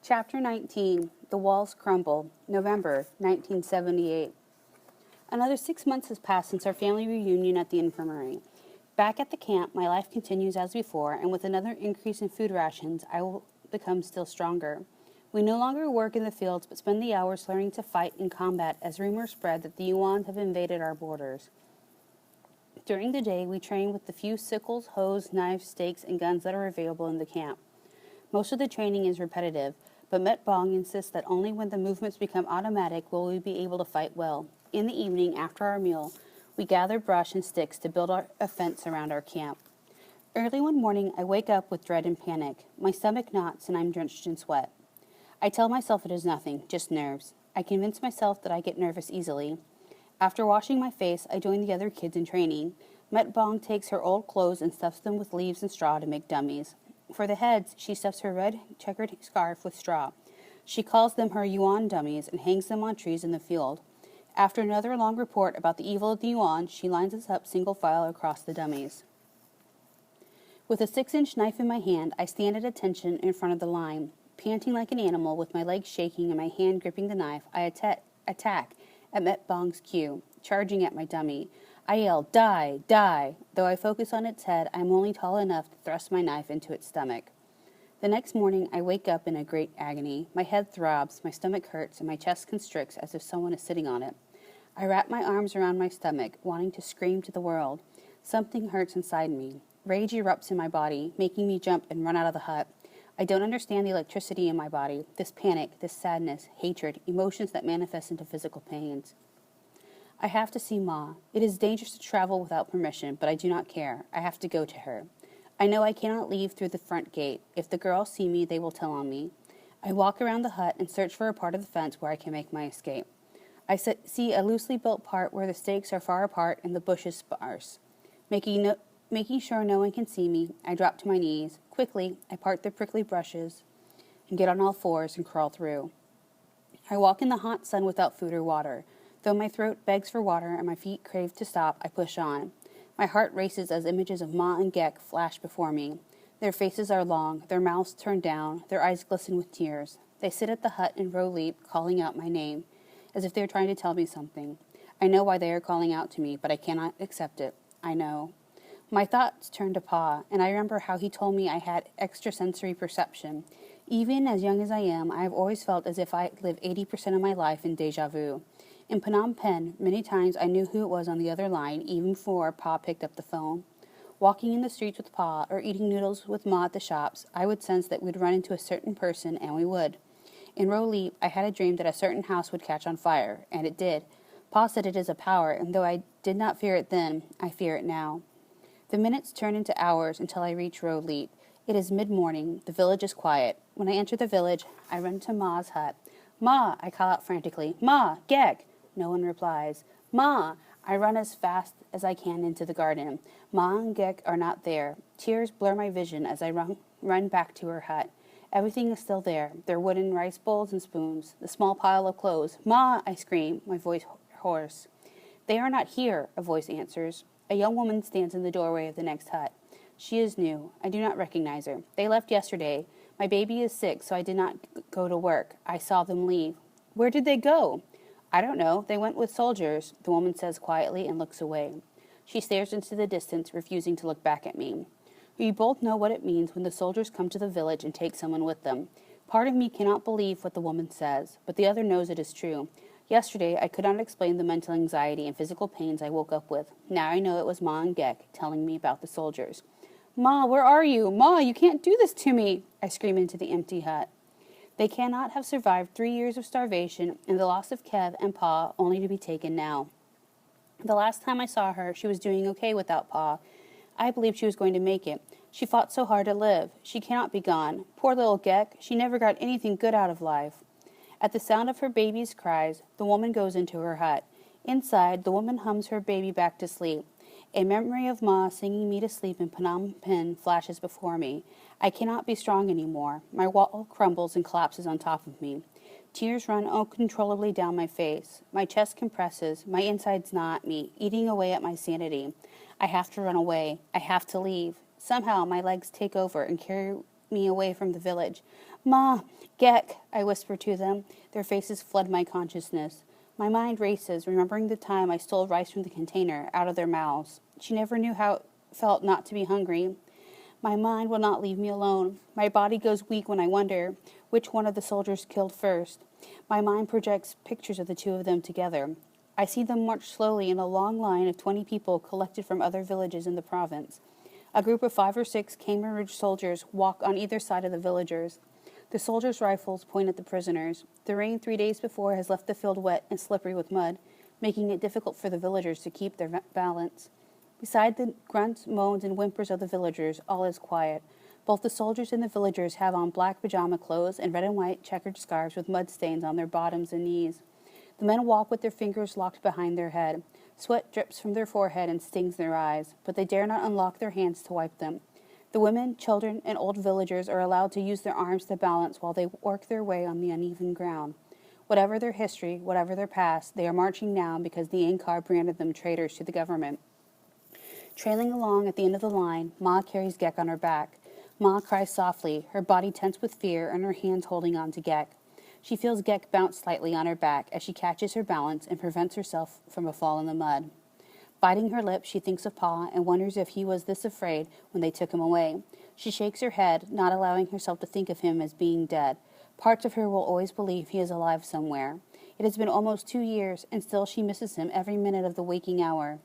Chapter 19, The Walls Crumble, November 1978. Another 6 months has passed since our family reunion at the infirmary. Back at the camp, my life continues as before, and with another increase in food rations, I will become still stronger. We no longer work in the fields, but spend the hours learning to fight in combat as rumors spread that the Yuan have invaded our borders. During the day, we train with the few sickles, hoes, knives, stakes, and guns that are available in the camp. Most of the training is repetitive, but Met Bong insists that only when the movements become automatic will we be able to fight well. In the evening, after our meal, we gather brush and sticks to build a fence around our camp. Early one morning, I wake up with dread and panic. My stomach knots and I'm drenched in sweat. I tell myself it is nothing, just nerves. I convince myself that I get nervous easily. After washing my face, I join the other kids in training. Met Bong takes her old clothes and stuffs them with leaves and straw to make dummies. For the heads, she stuffs her red checkered scarf with straw. She calls them her Yuan dummies and hangs them on trees in the field. After another long report about the evil of the Yuan, she lines us up single file across the dummies. With a 6-inch knife in my hand, I stand at attention in front of the line. Panting like an animal, with my legs shaking and my hand gripping the knife, I attack at Met Bong's cue, charging at my dummy. I yell, "Die! Die!" Though I focus on its head, I am only tall enough to thrust my knife into its stomach. The next morning, I wake up in a great agony. My head throbs, my stomach hurts, and my chest constricts as if someone is sitting on it. I wrap my arms around my stomach, wanting to scream to the world. Something hurts inside me. Rage erupts in my body, making me jump and run out of the hut. I don't understand the electricity in my body, this panic, this sadness, hatred, emotions that manifest into physical pains. I have to see Ma. It is dangerous to travel without permission, but I do not care. I have to go to her. I know I cannot leave through the front gate. If the girls see me, they will tell on me. I walk around the hut and search for a part of the fence where I can make my escape. I see a loosely built part where the stakes are far apart and the bushes sparse. Making sure no one can see me, I drop to my knees. Quickly, I part the prickly brushes and get on all fours and crawl through. I walk in the hot sun without food or water. Though my throat begs for water and my feet crave to stop, I push on. My heart races as images of Ma and Gek flash before me. Their faces are long, their mouths turned down, their eyes glisten with tears. They sit at the hut in row leap, calling out my name, as if they are trying to tell me something. I know why they are calling out to me, but I cannot accept it. I know. My thoughts turn to Pa, and I remember how he told me I had extrasensory perception. Even as young as I am, I have always felt as if I lived 80% of my life in déjà vu. In Phnom Penh, many times I knew who it was on the other line, even before Pa picked up the phone. Walking in the streets with Pa, or eating noodles with Ma at the shops, I would sense that we'd run into a certain person, and we would. In Row Leap, I had a dream that a certain house would catch on fire, and it did. Pa said it is a power, and though I did not fear it then, I fear it now. The minutes turn into hours until I reach Row Leap. It is mid-morning. The village is quiet. When I enter the village, I run to Ma's hut. "Ma!" I call out frantically. "Ma! Gek!" No one replies. "Ma!" I run as fast as I can into the garden. Ma and Gek are not there. Tears blur my vision as I run back to her hut. Everything is still there. Their wooden rice bowls and spoons. The small pile of clothes. "Ma!" I scream, my voice hoarse. "They are not here," a voice answers. A young woman stands in the doorway of the next hut. She is new. I do not recognize her. They left yesterday. My baby is sick, so I did not go to work. I saw them leave. "Where did they go?" "I don't know. They went with soldiers," the woman says quietly and looks away. She stares into the distance, refusing to look back at me. We both know what it means when the soldiers come to the village and take someone with them. Part of me cannot believe what the woman says, but the other knows it is true. Yesterday, I could not explain the mental anxiety and physical pains I woke up with. Now I know it was Ma and Gek telling me about the soldiers. "Ma, where are you? Ma, you can't do this to me!" I scream into the empty hut. They cannot have survived 3 years of starvation and the loss of Kev and Pa only to be taken now. The last time I saw her, she was doing okay without Pa. I believed she was going to make it. She fought so hard to live. She cannot be gone. Poor little Gek, she never got anything good out of life. At the sound of her baby's cries, the woman goes into her hut. Inside, the woman hums her baby back to sleep. A memory of Ma singing me to sleep in Phnom Penh flashes before me. I cannot be strong anymore. My wall crumbles and collapses on top of me. Tears run uncontrollably down my face. My chest compresses. My insides gnaw at me, eating away at my sanity. I have to run away. I have to leave. Somehow my legs take over and carry me away from the village. "Ma, Gek, I whisper to them. Their faces flood my consciousness. My mind races, remembering the time I stole rice from the container out of their mouths. She never knew how it felt not to be hungry. My mind will not leave me alone. My body goes weak when I wonder which one of the soldiers killed first. My mind projects pictures of the two of them together. I see them march slowly in a long line of 20 people collected from other villages in the province. A group of 5 or 6 Khmer Rouge soldiers walk on either side of the villagers. The soldiers' rifles point at the prisoners. The rain 3 days before has left the field wet and slippery with mud, making it difficult for the villagers to keep their balance. Beside the grunts, moans, and whimpers of the villagers, all is quiet. Both the soldiers and the villagers have on black pajama clothes and red and white checkered scarves with mud stains on their bottoms and knees. The men walk with their fingers locked behind their head. Sweat drips from their forehead and stings their eyes, but they dare not unlock their hands to wipe them. The women, children, and old villagers are allowed to use their arms to balance while they work their way on the uneven ground. Whatever their history, whatever their past, they are marching now because the Ankar branded them traitors to the government. Trailing along at the end of the line, Ma carries Gek on her back. Ma cries softly, her body tense with fear and her hands holding on to Gek. She feels Gek bounce slightly on her back as she catches her balance and prevents herself from a fall in the mud. Biting her lip, she thinks of Pa and wonders if he was this afraid when they took him away. She shakes her head, not allowing herself to think of him as being dead. Parts of her will always believe he is alive somewhere. It has been almost 2 years, and still she misses him every minute of the waking hour.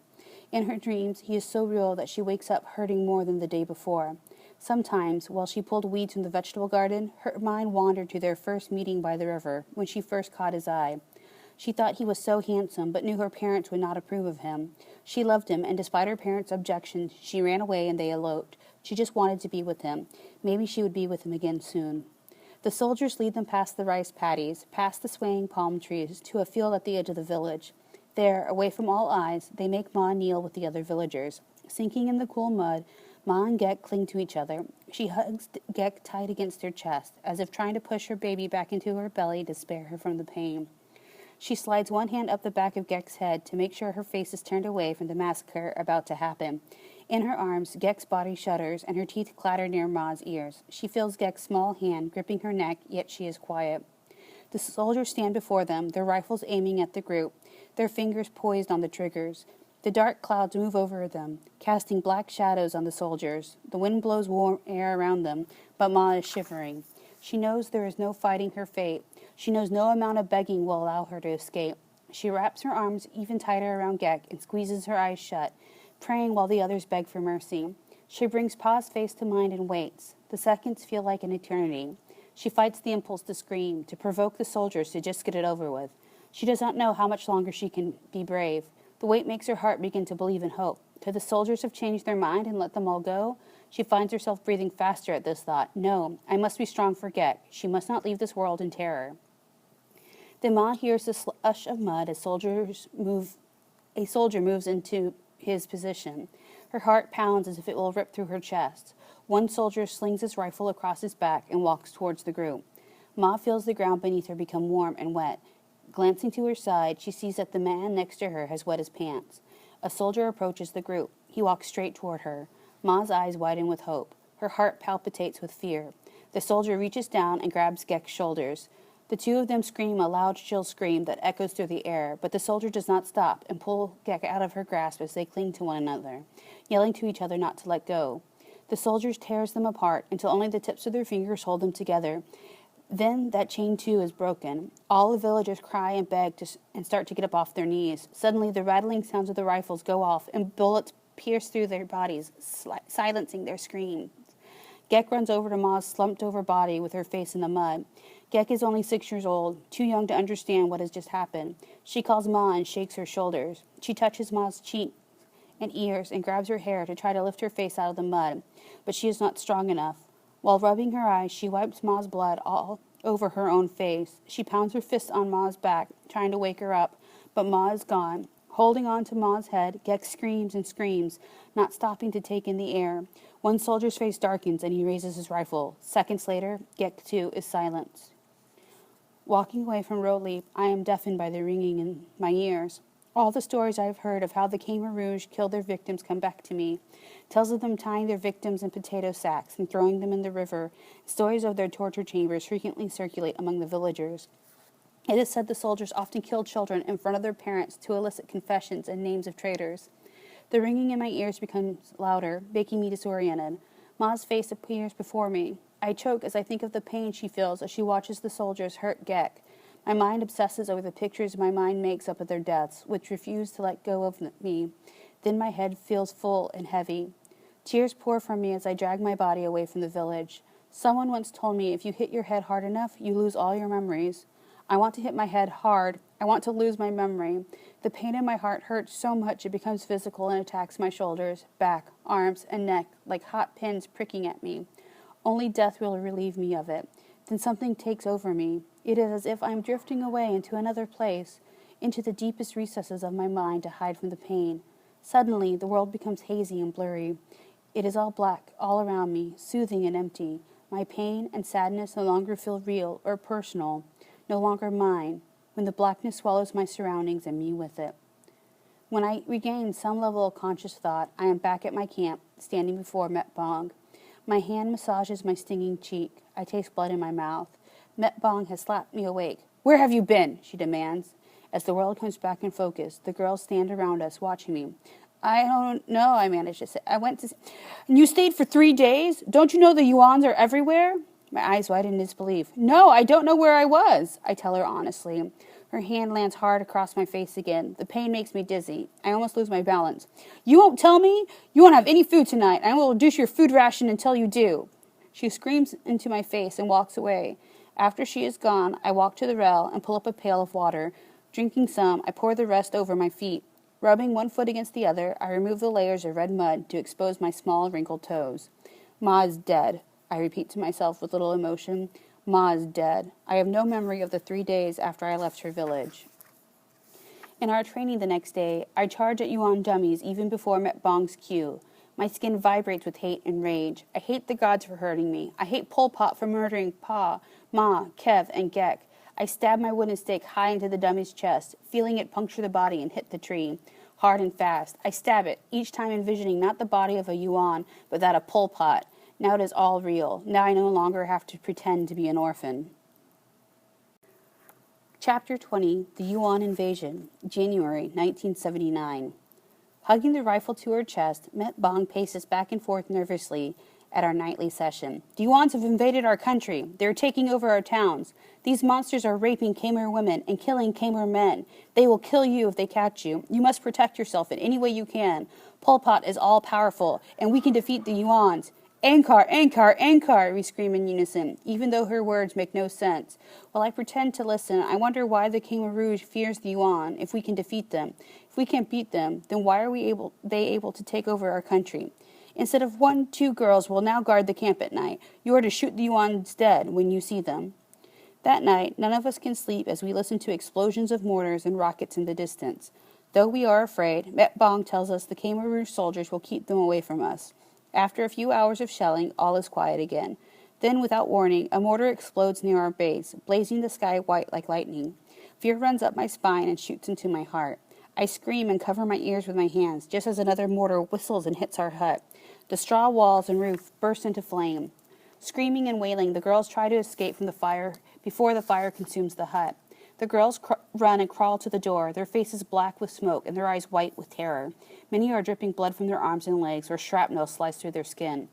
In her dreams, he is so real that she wakes up hurting more than the day before. Sometimes, while she pulled weeds from the vegetable garden, her mind wandered to their first meeting by the river, when she first caught his eye. She thought he was so handsome, but knew her parents would not approve of him. She loved him, and despite her parents' objections, she ran away and they eloped. She just wanted to be with him. Maybe she would be with him again soon. The soldiers lead them past the rice paddies, past the swaying palm trees, to a field at the edge of the village. There, away from all eyes, they make Ma kneel with the other villagers. Sinking in the cool mud, Ma and Gek cling to each other. She hugs Gek tight against her chest, as if trying to push her baby back into her belly to spare her from the pain. She slides one hand up the back of Gek's head to make sure her face is turned away from the massacre about to happen. In her arms, Gek's body shudders, and her teeth clatter near Ma's ears. She feels Gek's small hand gripping her neck, yet she is quiet. The soldiers stand before them, their rifles aiming at the group, their fingers poised on the triggers. The dark clouds move over them, casting black shadows on the soldiers. The wind blows warm air around them, but Ma is shivering. She knows there is no fighting her fate. She knows no amount of begging will allow her to escape. She wraps her arms even tighter around Gek and squeezes her eyes shut, praying while the others beg for mercy. She brings Pa's face to mind and waits. The seconds feel like an eternity. She fights the impulse to scream, to provoke the soldiers to just get it over with. She does not know how much longer she can be brave. The weight makes her heart begin to believe in hope. Could the soldiers have changed their mind and let them all go? She finds herself breathing faster at this thought. No, I must be strong for Gek. She must not leave this world in terror. Then Ma hears the slush of mud as a soldier moves into his position. Her heart pounds as if it will rip through her chest. One soldier slings his rifle across his back and walks towards the group. Ma feels the ground beneath her become warm and wet. Glancing to her side, she sees that the man next to her has wet his pants. A soldier approaches the group. He walks straight toward her. Ma's eyes widen with hope. Her heart palpitates with fear. The soldier reaches down and grabs Gek's shoulders. The two of them scream a loud, shrill scream that echoes through the air, but the soldier does not stop and pull Gek out of her grasp as they cling to one another, yelling to each other not to let go. The soldier tears them apart until only the tips of their fingers hold them together. Then that chain too is broken. All the villagers cry and beg and start to get up off their knees. Suddenly the rattling sounds of the rifles go off and bullets pierce through their bodies, silencing their screams. Gek runs over to Ma's slumped-over body with her face in the mud. Gek is only 6 years old, too young to understand what has just happened. She calls Ma and shakes her shoulders. She touches Ma's cheeks and ears and grabs her hair to try to lift her face out of the mud, but she is not strong enough. While rubbing her eyes, she wipes Ma's blood all over her own face. She pounds her fist on Ma's back, trying to wake her up, but Ma is gone. Holding on to Ma's head, Gek screams and screams, not stopping to take in the air. One soldier's face darkens and he raises his rifle. Seconds later, Gek too is silenced. Walking away from Road Leap, I am deafened by the ringing in my ears. All the stories I have heard of how the Khmer Rouge killed their victims come back to me. Tales of them tying their victims in potato sacks and throwing them in the river. Stories of their torture chambers frequently circulate among the villagers. It is said the soldiers often killed children in front of their parents to elicit confessions and names of traitors. The ringing in my ears becomes louder, making me disoriented. Ma's face appears before me. I choke as I think of the pain she feels as she watches the soldiers hurt Gek. My mind obsesses over the pictures my mind makes up of their deaths, which refuse to let go of me. Then my head feels full and heavy. Tears pour from me as I drag my body away from the village. Someone once told me if you hit your head hard enough, you lose all your memories. I want to hit my head hard. I want to lose my memory. The pain in my heart hurts so much it becomes physical and attacks my shoulders, back, arms, and neck like hot pins pricking at me. Only death will relieve me of it. Then something takes over me. It is as if I am drifting away into another place, into the deepest recesses of my mind to hide from the pain. Suddenly, the world becomes hazy and blurry. It is all black, all around me, soothing and empty. My pain and sadness no longer feel real or personal, no longer mine, when the blackness swallows my surroundings and me with it. When I regain some level of conscious thought, I am back at my camp, standing before Met Bong. My hand massages my stinging cheek. I taste blood in my mouth. Met Bong has slapped me awake. "Where have you been?" she demands. As the world comes back in focus, the girls stand around us, watching me. "I don't know," I manage to say. "I went to..." "And you stayed for 3 days? Don't you know the Yuans are everywhere?" My eyes widen in disbelief. "No, I don't know where I was," I tell her honestly. Her hand lands hard across my face again. The pain makes me dizzy. I almost lose my balance. "You won't tell me? You won't have any food tonight. I will reduce your food ration until you do." She screams into my face and walks away. After she is gone, I walk to the rail and pull up a pail of water. Drinking some, I pour the rest over my feet. Rubbing one foot against the other, I remove the layers of red mud to expose my small, wrinkled toes. "Ma is dead," I repeat to myself with little emotion. "Ma is dead. I have no memory of the 3 days after I left her village." In our training the next day, I charge at Yuan dummies even before Met Bong's cue. My skin vibrates with hate and rage. I hate the gods for hurting me. I hate Pol Pot for murdering Pa, Ma, Kev, and Gek. I stab my wooden stake high into the dummy's chest, feeling it puncture the body and hit the tree. Hard and fast. I stab it, each time envisioning not the body of a Yuan, but that of Pol Pot. Now it is all real. Now I no longer have to pretend to be an orphan. Chapter 20, The Yuan Invasion, January 1979. Hugging the rifle to her chest, Met Bong paces back and forth nervously at our nightly session. "The Yuans have invaded our country. They are taking over our towns. These monsters are raping Khmer women and killing Khmer men. They will kill you if they catch you. You must protect yourself in any way you can. Pol Pot is all-powerful, and we can defeat the Yuans." "Angkar, Angkar, Angkar," we scream in unison, even though her words make no sense. While I pretend to listen, I wonder why the Khmer Rouge fears the Yuan if we can defeat them. If we can't beat them, then why are they able to take over our country? Instead of 2 girls will now guard the camp at night. You are to shoot the Yuans dead when you see them. That night, none of us can sleep as we listen to explosions of mortars and rockets in the distance. Though we are afraid, Met Bong tells us the Khmer Rouge soldiers will keep them away from us. After a few hours of shelling, all is quiet again. Then, without warning, a mortar explodes near our base, blazing the sky white like lightning. Fear runs up my spine and shoots into my heart. I scream and cover my ears with my hands, just as another mortar whistles and hits our hut. The straw walls and roof burst into flame. Screaming and wailing, the girls try to escape from the fire before the fire consumes the hut. The girls run and crawl to the door, their faces black with smoke and their eyes white with terror. Many are dripping blood from their arms and legs, where shrapnel sliced through their skin.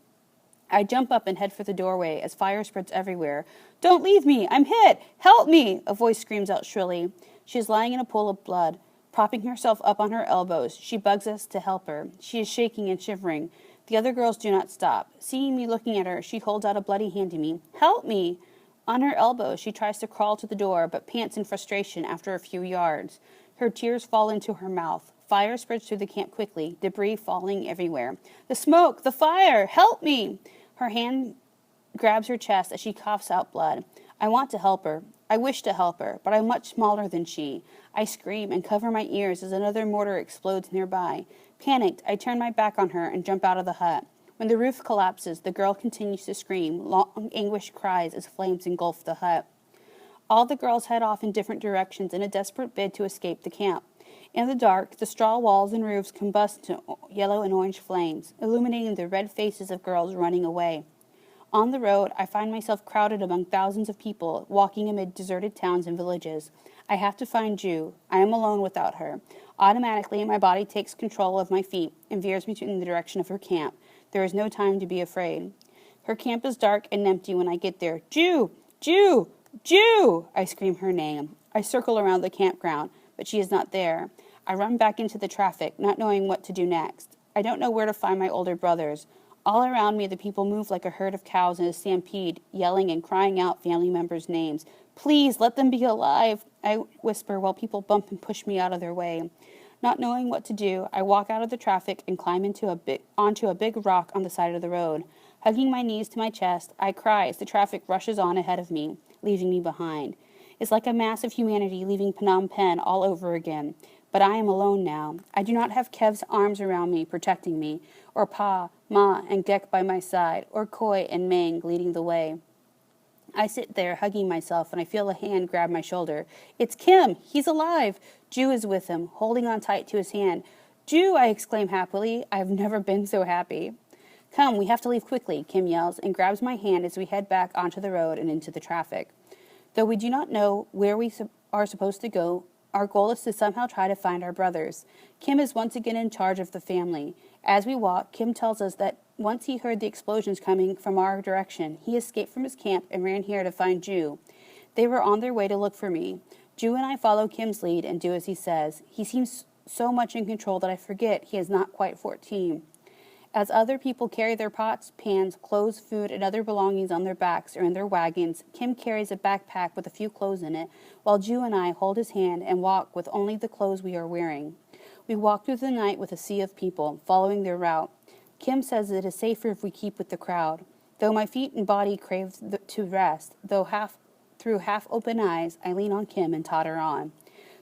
I jump up and head for the doorway as fire spreads everywhere. "Don't leave me! I'm hit! Help me!" a voice screams out shrilly. She is lying in a pool of blood. Propping herself up on her elbows, she begs us to help her. She is shaking and shivering. The other girls do not stop. Seeing me looking at her, she holds out a bloody hand to me. "Help me!" On her elbow, she tries to crawl to the door, but pants in frustration after a few yards. Her tears fall into her mouth. Fire spreads through the camp quickly, debris falling everywhere. "The smoke! The fire! Help me!" Her hand grabs her chest as she coughs out blood. I want to help her. I wish to help her, but I'm much smaller than she. I scream and cover my ears as another mortar explodes nearby. Panicked, I turn my back on her and jump out of the hut. When the roof collapses, the girl continues to scream, long, anguished cries as flames engulf the hut. All the girls head off in different directions in a desperate bid to escape the camp. In the dark, the straw walls and roofs combust to yellow and orange flames, illuminating the red faces of girls running away. On the road, I find myself crowded among thousands of people, walking amid deserted towns and villages. I have to find Ju. I am alone without her. Automatically, my body takes control of my feet and veers me in the direction of her camp. There is no time to be afraid. Her camp is dark and empty when I get there. Ju! Ju! Ju! I scream her name. I circle around the campground, but she is not there. I run back into the traffic, not knowing what to do next. I don't know where to find my older brothers. All around me, the people move like a herd of cows in a stampede, yelling and crying out family members' names. Please, let them be alive, I whisper while people bump and push me out of their way. Not knowing what to do, I walk out of the traffic and climb onto a big rock on the side of the road. Hugging my knees to my chest, I cry as the traffic rushes on ahead of me, leaving me behind. It's like a mass of humanity leaving Phnom Penh all over again. But I am alone now. I do not have Kev's arms around me, protecting me, or Pa, Ma, and Gek by my side, or Koi and Meng leading the way. I sit there, hugging myself, and I feel a hand grab my shoulder. It's Kim! He's alive! Ju is with him, holding on tight to his hand. Ju! I exclaim happily. I have never been so happy. Come, we have to leave quickly, Kim yells, and grabs my hand as we head back onto the road and into the traffic. Though we do not know where we are supposed to go, our goal is to somehow try to find our brothers. Kim is once again in charge of the family. As we walk, Kim tells us that once he heard the explosions coming from our direction, he escaped from his camp and ran here to find Ju. They were on their way to look for me. Ju and I follow Kim's lead and do as he says. He seems so much in control that I forget he is not quite 14. As other people carry their pots, pans, clothes, food, and other belongings on their backs or in their wagons, Kim carries a backpack with a few clothes in it, while Ju and I hold his hand and walk with only the clothes we are wearing. We walk through the night with a sea of people, following their route. Kim says it is safer if we keep with the crowd. Though my feet and body crave to rest, through half-open eyes, I lean on Kim and totter on.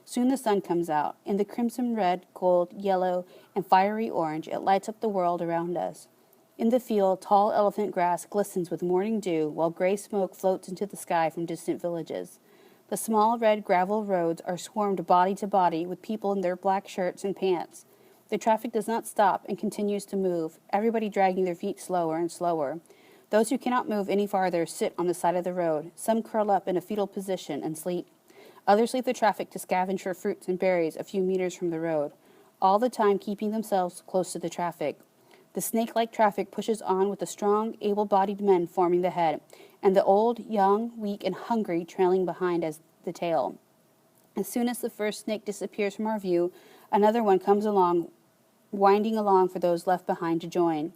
Soon the sun comes out. In the crimson red, gold, yellow, and fiery orange, it lights up the world around us. In the field, tall elephant grass glistens with morning dew, while gray smoke floats into the sky from distant villages. The small red gravel roads are swarmed body to body with people in their black shirts and pants. The traffic does not stop and continues to move, everybody dragging their feet slower and slower. Those who cannot move any farther sit on the side of the road. Some curl up in a fetal position and sleep. Others leave the traffic to scavenge for fruits and berries a few meters from the road, all the time keeping themselves close to the traffic. The snake-like traffic pushes on with the strong, able-bodied men forming the head, and the old, young, weak, and hungry trailing behind as the tail. As soon as the first snake disappears from our view, another one comes along, winding along for those left behind to join.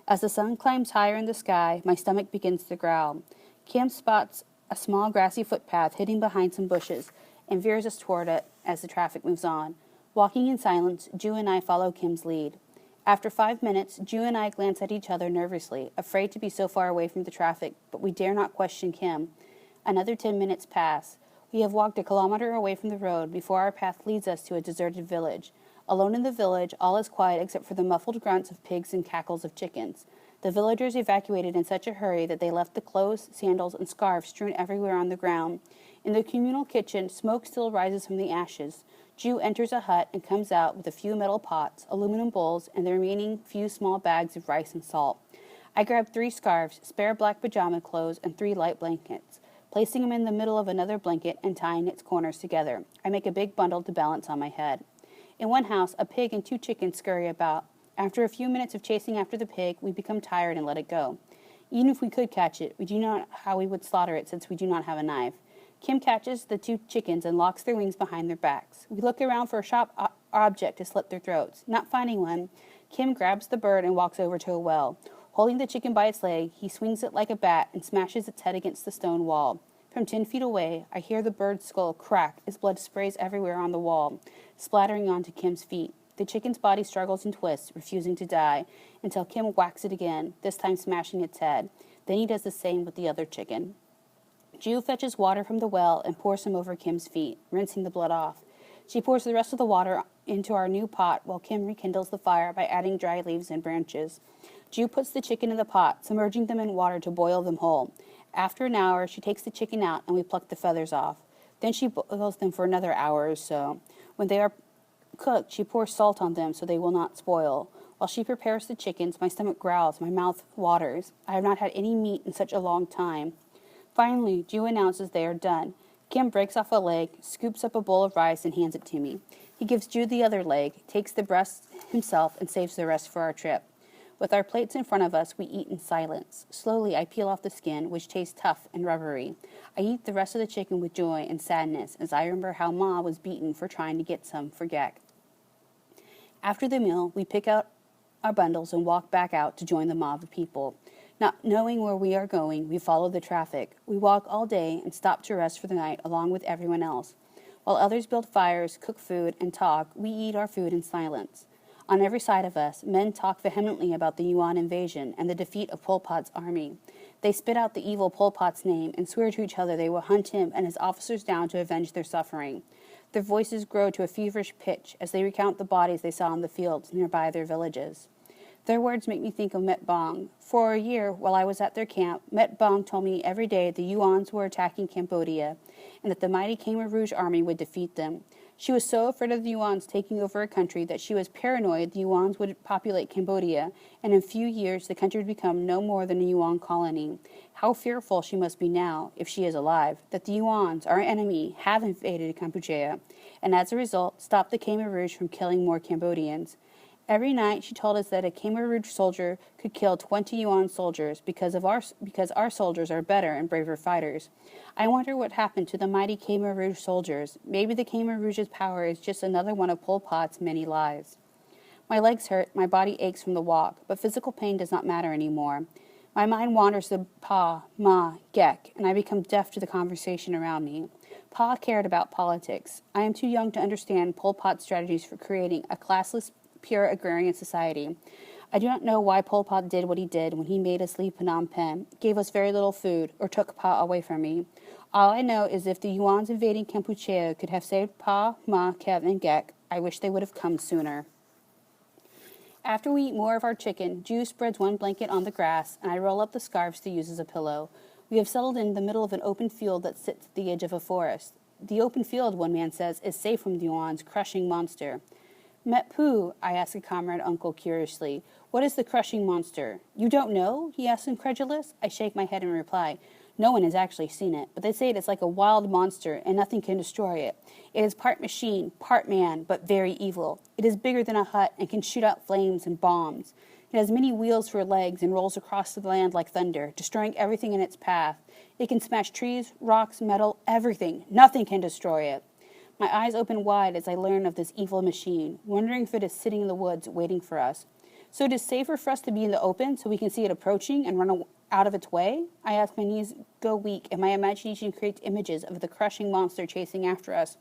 As the sun climbs higher in the sky, my stomach begins to growl. Kim spots a small grassy footpath hidden behind some bushes and veers us toward it as the traffic moves on. Walking in silence, Ju and I follow Kim's lead. After 5 minutes, Ju and I glance at each other nervously, afraid to be so far away from the traffic, but we dare not question Kim. Another 10 minutes pass. We have walked a kilometer away from the road before our path leads us to a deserted village. Alone in the village, all is quiet except for the muffled grunts of pigs and cackles of chickens. The villagers evacuated in such a hurry that they left the clothes, sandals, and scarves strewn everywhere on the ground. In the communal kitchen, smoke still rises from the ashes. Ju enters a hut and comes out with a few metal pots, aluminum bowls, and the remaining few small bags of rice and salt. I grab 3 scarves, spare black pajama clothes, and 3 light blankets. Placing them in the middle of another blanket and tying its corners together, I make a big bundle to balance on my head. In one house, a pig and 2 chickens scurry about. After a few minutes of chasing after the pig, we become tired and let it go. Even if we could catch it, we do not know how we would slaughter it since we do not have a knife. Kim catches the 2 chickens and locks their wings behind their backs. We look around for a sharp object to slit their throats. Not finding one, Kim grabs the bird and walks over to a well. Holding the chicken by its leg, he swings it like a bat and smashes its head against the stone wall. From 10 feet away, I hear the bird's skull crack as blood sprays everywhere on the wall, splattering onto Kim's feet. The chicken's body struggles and twists, refusing to die, until Kim whacks it again, this time smashing its head. Then he does the same with the other chicken. Ju fetches water from the well and pours some over Kim's feet, rinsing the blood off. She pours the rest of the water into our new pot while Kim rekindles the fire by adding dry leaves and branches. Ju puts the chicken in the pot, submerging them in water to boil them whole. After an hour, she takes the chicken out and we pluck the feathers off. Then she boils them for another hour or so. When they are cooked, she pours salt on them so they will not spoil. While she prepares the chickens, my stomach growls, my mouth waters. I have not had any meat in such a long time. Finally, Ju announces they are done. Kim breaks off a leg, scoops up a bowl of rice, and hands it to me. He gives Ju the other leg, takes the breast himself, and saves the rest for our trip. With our plates in front of us, we eat in silence. Slowly, I peel off the skin, which tastes tough and rubbery. I eat the rest of the chicken with joy and sadness, as I remember how Ma was beaten for trying to get some for Gek. After the meal, we pick out our bundles and walk back out to join the mob of people. Not knowing where we are going, we follow the traffic. We walk all day and stop to rest for the night along with everyone else. While others build fires, cook food, and talk, we eat our food in silence. On every side of us, men talk vehemently about the Yuan invasion and the defeat of Pol Pot's army. They spit out the evil Pol Pot's name and swear to each other they will hunt him and his officers down to avenge their suffering. Their voices grow to a feverish pitch as they recount the bodies they saw in the fields nearby their villages. Their words make me think of Met Bong. For a year, while I was at their camp, Met Bong told me every day the Yuans were attacking Cambodia and that the mighty Khmer Rouge army would defeat them. She was so afraid of the Yuans taking over a country that she was paranoid the Yuans would populate Cambodia, and in a few years the country would become no more than a Yuan colony. How fearful she must be now, if she is alive, that the Yuans, our enemy, have invaded Kampuchea, and as a result stopped the Khmer Rouge from killing more Cambodians. Every night she told us that a Khmer Rouge soldier could kill 20 Yuan soldiers because our soldiers are better and braver fighters. I wonder what happened to the mighty Khmer Rouge soldiers. Maybe the Khmer Rouge's power is just another one of Pol Pot's many lies. My legs hurt, my body aches from the walk, but physical pain does not matter anymore. My mind wanders to Pa, Ma, Gek, and I become deaf to the conversation around me. Pa cared about politics. I am too young to understand Pol Pot's strategies for creating a classless, pure agrarian society. I do not know why Pol Pot did what he did when he made us leave Phnom Penh, gave us very little food, or took Pa away from me. All I know is if the Yuans invading Kampuchea could have saved Pa, Ma, Kev, and Gek, I wish they would have come sooner. After we eat more of our chicken, Ju spreads one blanket on the grass, and I roll up the scarves to use as a pillow. We have settled in the middle of an open field that sits at the edge of a forest. The open field, one man says, is safe from the Yuan's crushing monster. Met Poo, I ask a comrade uncle curiously. What is the crushing monster? You don't know? He asks incredulous. I shake my head and reply. No one has actually seen it, but they say it is like a wild monster and nothing can destroy it. It is part machine, part man, but very evil. It is bigger than a hut and can shoot out flames and bombs. It has many wheels for legs and rolls across the land like thunder, destroying everything in its path. It can smash trees, rocks, metal, everything. Nothing can destroy it. My eyes open wide as I learn of this evil machine, wondering if it is sitting in the woods waiting for us. So it is safer for us to be in the open so we can see it approaching and run out of its way? I ask, my knees go weak and my imagination creates images of the crushing monster chasing after us.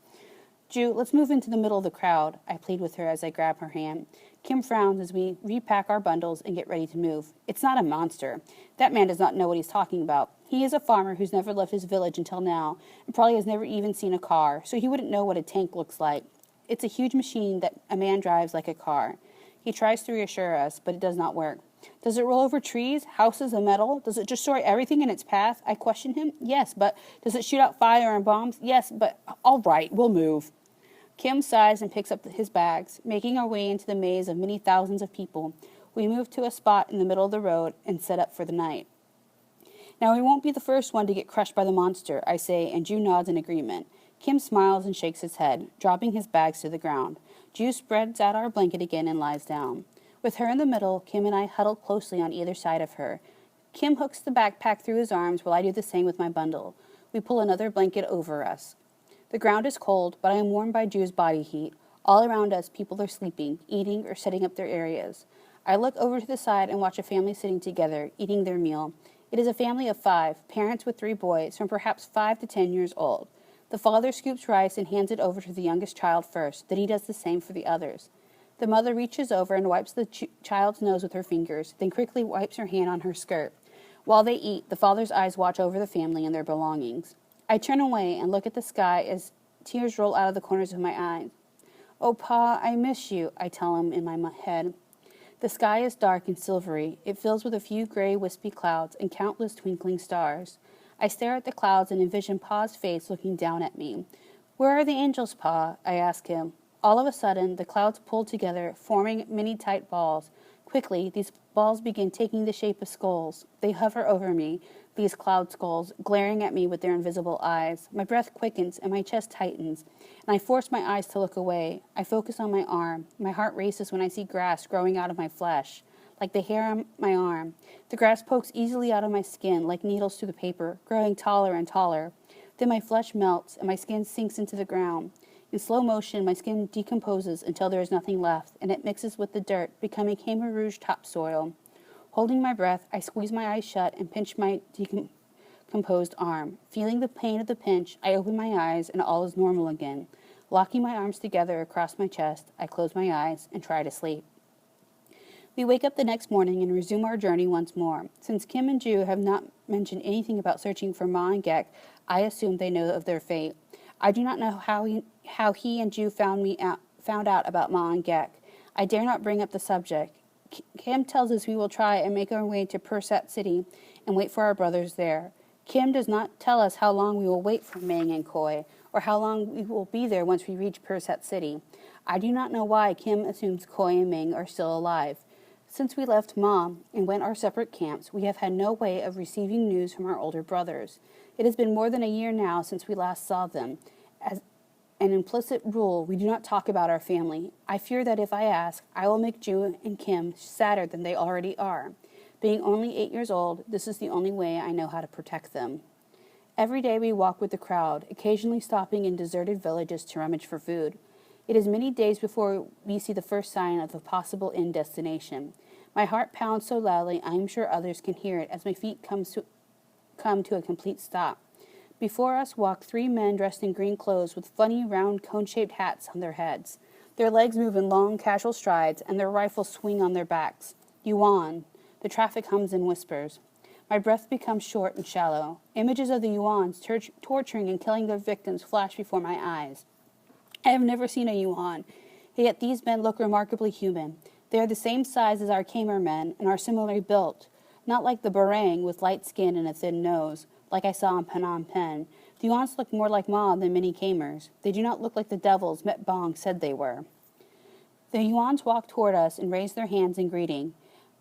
Ju, let's move into the middle of the crowd, I plead with her as I grab her hand. Kim frowns as we repack our bundles and get ready to move. It's not a monster. That man does not know what he's talking about. He is a farmer who's never left his village until now and probably has never even seen a car, so he wouldn't know what a tank looks like. It's a huge machine that a man drives like a car. He tries to reassure us, but it does not work. Does it roll over trees, houses, and metal? Does it destroy everything in its path? I question him. Yes, but does it shoot out fire and bombs? Yes, but all right, we'll move. Kim sighs and picks up his bags. Making our way into the maze of many thousands of people, we move to a spot in the middle of the road and set up for the night. Now, we won't be the first one to get crushed by the monster, I say, and Ju nods in agreement. Kim smiles and shakes his head, dropping his bags to the ground. Ju spreads out our blanket again and lies down. With her in the middle, Kim and I huddle closely on either side of her. Kim hooks the backpack through his arms while I do the same with my bundle. We pull another blanket over us. The ground is cold, but I am warmed by Ju's body heat. All around us, people are sleeping, eating, or setting up their areas. I look over to the side and watch a family sitting together, eating their meal. It is a family of 5, parents with 3 boys, from perhaps 5 to 10 years old. The father scoops rice and hands it over to the youngest child first, then he does the same for the others. The mother reaches over and wipes the child's nose with her fingers, then quickly wipes her hand on her skirt. While they eat, the father's eyes watch over the family and their belongings. I turn away and look at the sky as tears roll out of the corners of my eyes. Oh, Pa, I miss you, I tell him in my head. The sky is dark and silvery. It fills with a few gray, wispy clouds and countless twinkling stars. I stare at the clouds and envision Pa's face looking down at me. Where are the angels, Pa? I ask him. All of a sudden, the clouds pulled together, forming many tight balls. Quickly, these balls begin taking the shape of skulls. They hover over me, these cloud skulls, glaring at me with their invisible eyes. My breath quickens and my chest tightens, and I force my eyes to look away. I focus on my arm. My heart races when I see grass growing out of my flesh, like the hair on my arm. The grass pokes easily out of my skin, like needles through the paper, growing taller and taller. Then my flesh melts, and my skin sinks into the ground. In slow motion, my skin decomposes until there is nothing left, and it mixes with the dirt, becoming Khmer Rouge topsoil. Holding my breath, I squeeze my eyes shut and pinch my decomposed arm. Feeling the pain of the pinch, I open my eyes, and all is normal again. Locking my arms together across my chest, I close my eyes and try to sleep. We wake up the next morning and resume our journey once more. Since Kim and Ju have not mentioned anything about searching for Ma and Gek, I assume they know of their fate. I do not know how he and Ju found out about Ma and Gek. I dare not bring up the subject. Kim tells us we will try and make our way to Pursat City and wait for our brothers there. Kim does not tell us how long we will wait for Ming and Koi, or how long we will be there once we reach Pursat City. I do not know why Kim assumes Koi and Ming are still alive. Since we left Mom and went our separate camps, we have had no way of receiving news from our older brothers. It has been more than a year now since we last saw them. As an implicit rule, we do not talk about our family. I fear that if I ask, I will make Ju and Kim sadder than they already are. Being only 8 years old, this is the only way I know how to protect them. Every day we walk with the crowd, occasionally stopping in deserted villages to rummage for food. It is many days before we see the first sign of a possible end destination. My heart pounds so loudly I am sure others can hear it as my feet come to a complete stop. Before us walk 3 men dressed in green clothes with funny, round, cone-shaped hats on their heads. Their legs move in long, casual strides, and their rifles swing on their backs. Yuan. The traffic hums and whispers. My breath becomes short and shallow. Images of the Yuans torturing and killing their victims flash before my eyes. I have never seen a Yuan, yet these men look remarkably human. They are the same size as our Khmer men and are similarly built, not like the Barang with light skin and a thin nose, like I saw in Phnom Penh. The Yuans look more like Ma than many Khmers. They do not look like the devils Met Bong said they were. The Yuans walk toward us and raise their hands in greeting.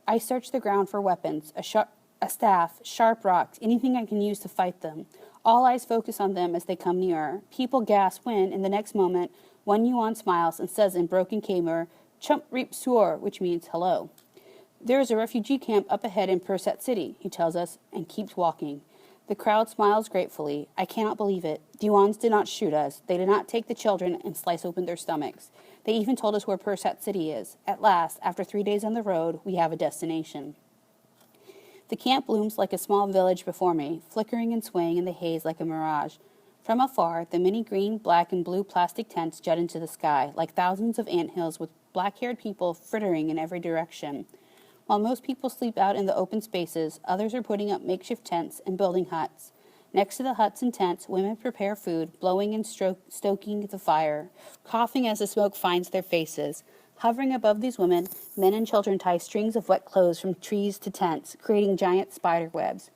I search the ground for weapons, a staff, sharp rocks, anything I can use to fight them. All eyes focus on them as they come nearer. People gasp when, in the next moment, one Yuan smiles and says in broken Khmer, "Chump Reap Suor," which means hello. There is a refugee camp up ahead in Pursat City, he tells us, and keeps walking. The crowd smiles gratefully. I cannot believe it. The Yuans did not shoot us. They did not take the children and slice open their stomachs. They even told us where Pursat City is. At last, after 3 days on the road, we have a destination. The camp looms like a small village before me, flickering and swaying in the haze like a mirage. From afar, the many green, black, and blue plastic tents jut into the sky, like thousands of anthills with black-haired people frittering in every direction. While most people sleep out in the open spaces, others are putting up makeshift tents and building huts. Next to the huts and tents, women prepare food, blowing and stoking the fire, coughing as the smoke finds their faces. Hovering above these women, men and children tie strings of wet clothes from trees to tents, creating giant spider webs.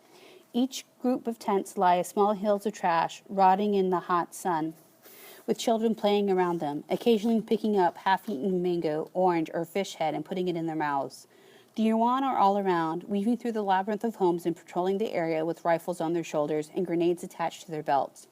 Each group of tents lie as small hills of trash, rotting in the hot sun, with children playing around them, occasionally picking up half-eaten mango, orange, or fish head and putting it in their mouths. The Yuan are all around, weaving through the labyrinth of homes and patrolling the area with rifles on their shoulders and grenades attached to their belts.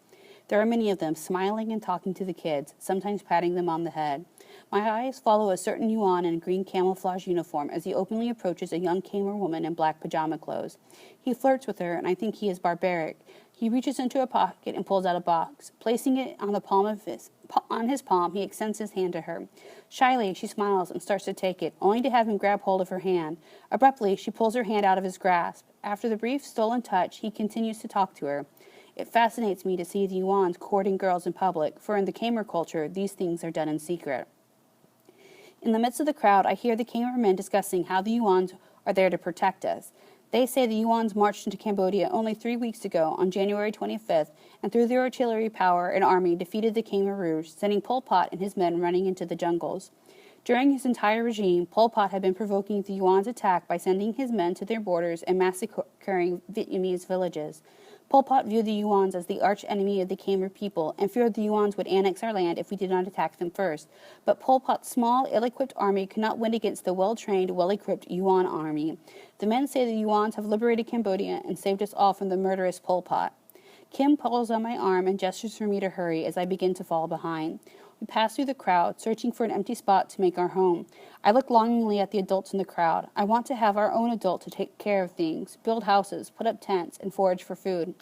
There are many of them, smiling and talking to the kids, sometimes patting them on the head. My eyes follow a certain Yuan in a green camouflage uniform as he openly approaches a young Khmer woman in black pajama clothes. He flirts with her, and I think he is barbaric. He reaches into a pocket and pulls out a box. Placing it on his palm, he extends his hand to her. Shyly, she smiles and starts to take it, only to have him grab hold of her hand. Abruptly, she pulls her hand out of his grasp. After the brief stolen touch, he continues to talk to her. It fascinates me to see the Yuans courting girls in public, for in the Khmer culture, these things are done in secret. In the midst of the crowd, I hear the Khmer men discussing how the Yuans are there to protect us. They say the Yuans marched into Cambodia only 3 weeks ago, on January 25th, and through their artillery power and army defeated the Khmer Rouge, sending Pol Pot and his men running into the jungles. During his entire regime, Pol Pot had been provoking the Yuans' attack by sending his men to their borders and massacring Vietnamese villages. Pol Pot viewed the Yuans as the arch enemy of the Khmer people and feared the Yuans would annex our land if we did not attack them first. But Pol Pot's small, ill-equipped army could not win against the well-trained, well-equipped Yuan army. The men say the Yuans have liberated Cambodia and saved us all from the murderous Pol Pot. Kim pulls on my arm and gestures for me to hurry as I begin to fall behind. We pass through the crowd, searching for an empty spot to make our home. I look longingly at the adults in the crowd. I want to have our own adult to take care of things, build houses, put up tents, and forage for food.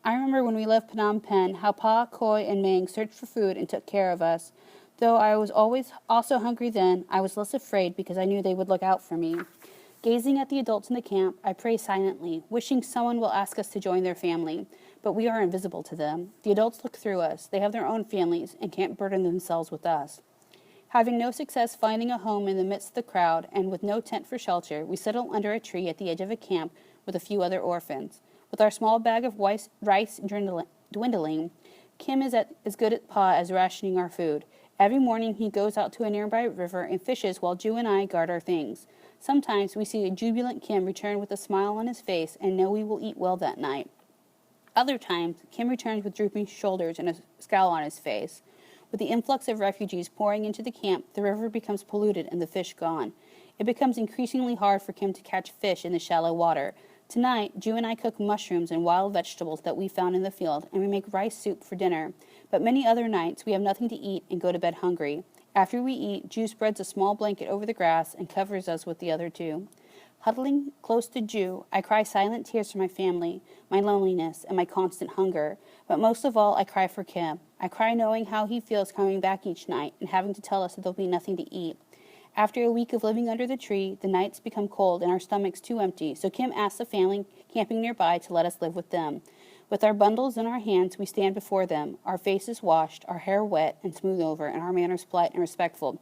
I remember when we left Phnom Penh, how Pa, Khoi, and Meng searched for food and took care of us. Though I was always also hungry then, I was less afraid because I knew they would look out for me. Gazing at the adults in the camp, I pray silently, wishing someone will ask us to join their family. But we are invisible to them. The adults look through us. They have their own families and can't burden themselves with us. Having no success finding a home in the midst of the crowd and with no tent for shelter, we settle under a tree at the edge of a camp with a few other orphans. With our small bag of rice dwindling, Kim is as good at Pa as rationing our food. Every morning he goes out to a nearby river and fishes while Ju and I guard our things. Sometimes we see a jubilant Kim return with a smile on his face and know we will eat well that night. Other times, Kim returns with drooping shoulders and a scowl on his face. With the influx of refugees pouring into the camp, the river becomes polluted and the fish gone. It becomes increasingly hard for Kim to catch fish in the shallow water. Tonight, Ju and I cook mushrooms and wild vegetables that we found in the field, and we make rice soup for dinner. But many other nights, we have nothing to eat and go to bed hungry. After we eat, Ju spreads a small blanket over the grass and covers us with the other two. Huddling close to Ju, I cry silent tears for my family, my loneliness, and my constant hunger. But most of all, I cry for Kim. I cry knowing how he feels coming back each night and having to tell us that there'll be nothing to eat. After a week of living under the tree, the nights become cold and our stomachs too empty, so Kim asks the family camping nearby to let us live with them. With our bundles in our hands, we stand before them, our faces washed, our hair wet and smooth over, and our manners polite and respectful.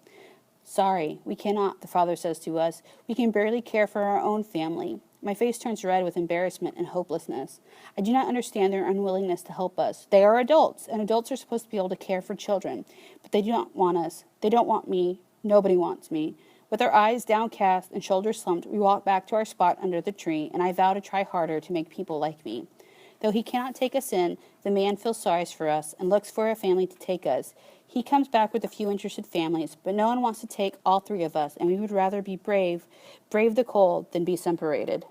Sorry, we cannot, the father says to us. We can barely care for our own family. My face turns red with embarrassment and hopelessness. I do not understand their unwillingness to help us. They are adults, and adults are supposed to be able to care for children. But they do not want us. They don't want me. Nobody wants me. With our eyes downcast and shoulders slumped, we walk back to our spot under the tree, and I vow to try harder to make people like me. Though he cannot take us in, the man feels sorry for us and looks for a family to take us. He comes back with a few interested families, but no one wants to take all three of us, and we would rather be brave the cold, than be separated.